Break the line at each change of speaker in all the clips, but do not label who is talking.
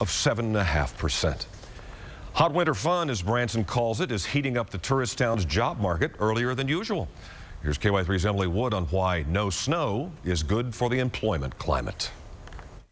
of 7.5%. Hot winter fun, as Branson calls it, is heating up the tourist town's job market earlier than usual. Here's KY3's Emily Wood on why no snow is good for the employment climate.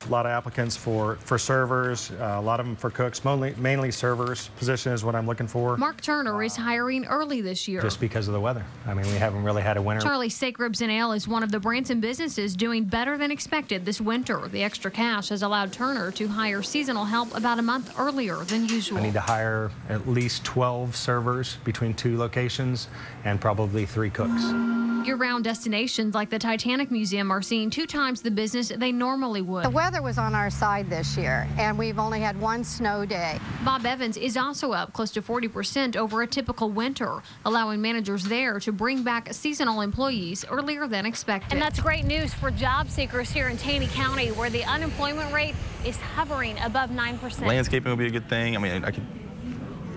A lot of applicants for servers, a lot of them for cooks, mainly servers. Position is what I'm looking for.
Mark Turner is hiring early this year.
Just because of the weather. I mean, we haven't really had a winter.
Charlie's Steak, Ribs, and Ale is one of the Branson businesses doing better than expected this winter. The extra cash has allowed Turner to hire seasonal help about a month earlier than usual.
I need to hire at least 12 servers between 2 locations and probably 3 cooks.
Year-round destinations like the Titanic Museum are seeing 2 times the business they normally would.
The weather was on our side this year, and we've only had 1 snow day.
Bob Evans is also up close to 40% over a typical winter, allowing managers there to bring back seasonal employees earlier than expected.
And that's great news for job seekers here in Taney County, where the unemployment rate is hovering above 9%.
Landscaping would be a good thing. I mean,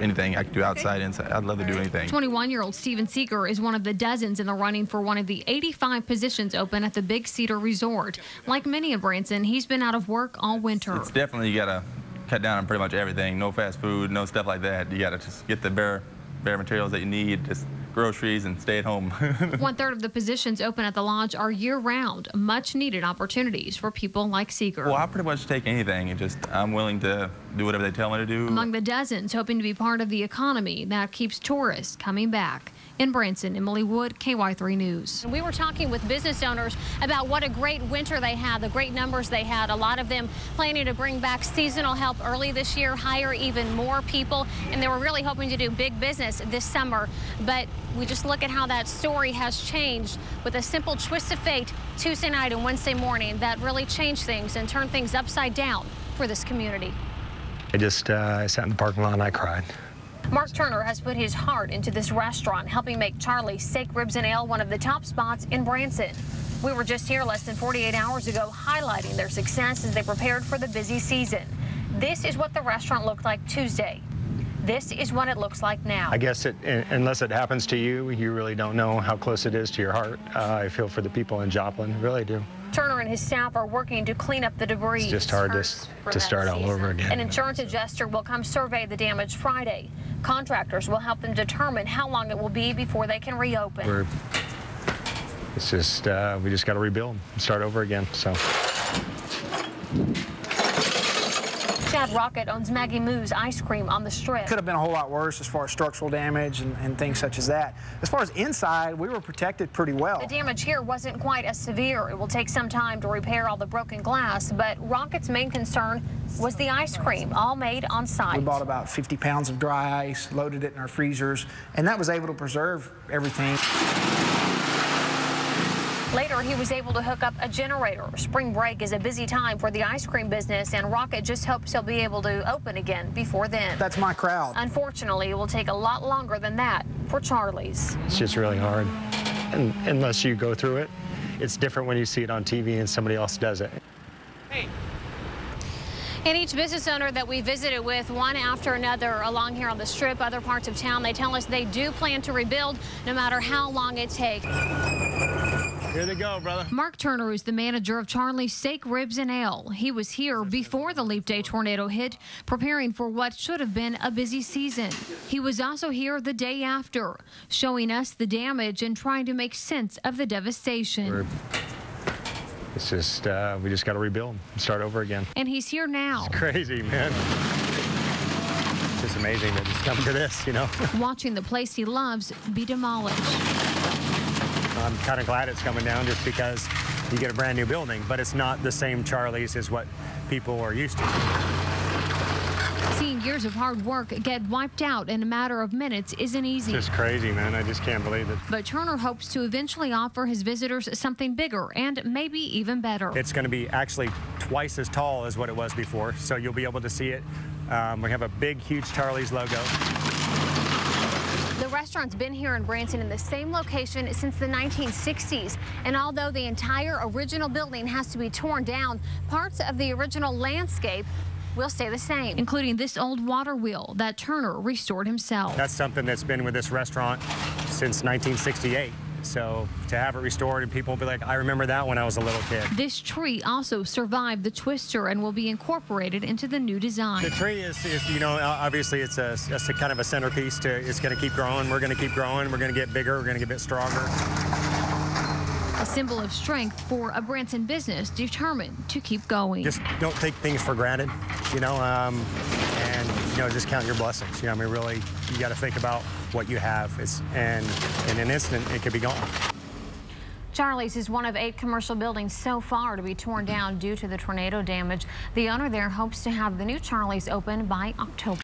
anything I could do outside, inside. I'd love to do anything.
21-year-old Steven Seeger is one of the dozens in the running for one of the 85 positions open at the Big Cedar Resort. Like many in Branson, he's been out of work all winter.
It's definitely, you got to cut down on pretty much everything. No fast food, no stuff like that. You got to just get the bare materials that you need, just groceries, and stay at home.
1/3 of the positions open at the lodge are year-round, much-needed opportunities for people like Seeger.
Well, I pretty much take anything, and I'm willing to do whatever they tell me to do.
Among the dozens hoping to be part of the economy that keeps tourists coming back. In Branson, Emily Wood, KY3 News.
We were talking with business owners about what a great winter they had, the great numbers they had. A lot of them planning to bring back seasonal help early this year, hire even more people, and they were really hoping to do big business this summer. But we just look at how that story has changed with a simple twist of fate Tuesday night and Wednesday morning that really changed things and turned things upside down for this community.
I just sat in the parking lot and I cried.
Mark Turner has put his heart into this restaurant, helping make Charlie's Steak, Ribs, and Ale one of the top spots in Branson. We were just here less than 48 hours ago highlighting their success as they prepared for the busy season. This is what the restaurant looked like Tuesday. This is what it looks like now.
I guess unless it happens to you, you really don't know how close it is to your heart. I feel for the people in Joplin, really do.
Turner and his staff are working to clean up the debris.
It's just hard to start all over again.
An insurance adjuster will come survey the damage Friday. Contractors will help them determine how long it will be before they can reopen.
It's just, we just got to rebuild and start over again, so.
Chad Rocket owns Maggie Moo's Ice Cream on the Strip.
Could have been a whole lot worse as far as structural damage and things such as that. As far as inside, we were protected pretty well.
The damage here wasn't quite as severe. It will take some time to repair all the broken glass, but Rocket's main concern was the ice cream, all made on site.
We bought about 50 pounds of dry ice, loaded it in our freezers, and that was able to preserve everything.
Later, he was able to hook up a generator. Spring break is a busy time for the ice cream business, and Rocket just hopes he'll be able to open again before then.
That's my crowd.
Unfortunately, it will take a lot longer than that for Charlie's.
It's just really hard. And unless you go through it, it's different when you see it on TV and somebody else does it.
Hey. And each business owner that we visited with, one after another along here on the Strip, other parts of town, they tell us they do plan to rebuild no matter how long it takes.
Here they go, brother.
Mark Turner is the manager of Charlie's Steak, Ribs, and Ale. He was here before the Leap Day tornado hit, preparing for what should have been a busy season. He was also here the day after, showing us the damage and trying to make sense of the devastation.
It's just, we just got to rebuild and start over again.
And he's here now.
It's crazy, man. It's just amazing that it's come to this, you know.
Watching the place he loves be demolished.
I'm kind of glad it's coming down just because you get a brand new building, but it's not the same Charlie's as what people are used to.
Seeing years of hard work get wiped out in a matter of minutes isn't easy.
It's just crazy, man. I just can't believe it.
But Turner hopes to eventually offer his visitors something bigger and maybe even better.
It's going to be actually twice as tall as what it was before, so you'll be able to see it. We have a big, huge Charlie's logo.
The restaurant's been here in Branson in the same location since the 1960s. And although the entire original building has to be torn down, parts of the original landscape will stay the same,
including this old water wheel that Turner restored himself.
That's something that's been with this restaurant since 1968. So to have it restored and people will be like, I remember that when I was a little kid.
This tree also survived the twister and will be incorporated into the new design.
The tree is you know, obviously it's a kind of a centerpiece to, it's going to keep growing. We're going to keep growing. We're going to get bigger. We're going to get a bit stronger.
A symbol of strength for a Branson business determined to keep going.
Just don't take things for granted, you know, and, you know, just count your blessings. You know, I mean, really, you got to think about what you have. And in an instant, it could be gone.
Charlie's is one of 8 commercial buildings so far to be torn down due to the tornado damage. The owner there hopes to have the new Charlie's open by October.